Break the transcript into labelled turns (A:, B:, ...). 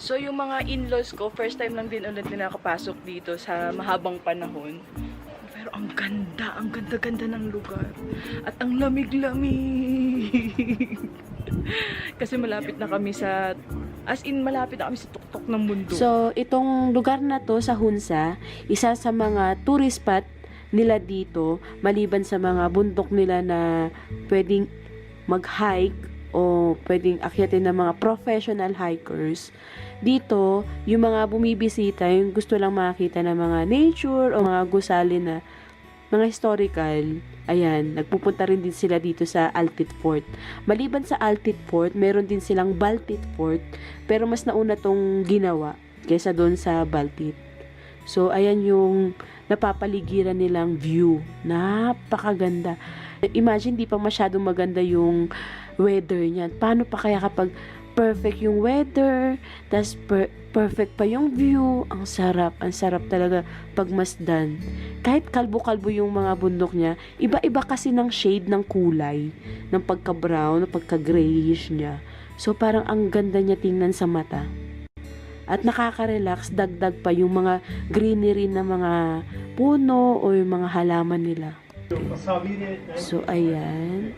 A: So, yung mga in-laws ko, first time lang din ulit na nakapasok dito sa mahabang panahon. Pero ang ganda-ganda ng lugar. At ang lamig-lamig. Kasi malapit na kami sa, as in malapit na kami sa tuktok ng mundo.
B: So, itong lugar na to sa Hunza, isa sa mga tourist spot nila dito, maliban sa mga bundok nila na pwedeng mag-hike o pwedeng akyatin ng mga professional hikers. Dito, yung mga bumibisita, yung gusto lang makakita ng mga nature o mga gusali na mga historical, ayan, nagpupunta rin din sila dito sa Altit Fort. Maliban sa Altit Fort, meron din silang Baltit Fort, pero mas nauna tong ginawa kaysa doon sa Baltit. So, ayan yung napapaligiran nilang view. Napakaganda. Imagine, di pa masyadong maganda yung weather niyan. Paano pa kaya kapag perfect yung weather, tas perfect pa yung view? Ang sarap talaga pagmasdan. Kahit kalbo-kalbo yung mga bundok niya, iba-iba kasi ng shade ng kulay, ng pagka-brown, ng pagka-grayish niya. So, parang ang ganda niya tingnan sa mata. At nakaka-relax, dagdag pa yung mga greenery na mga puno o yung mga halaman nila. So, ayan.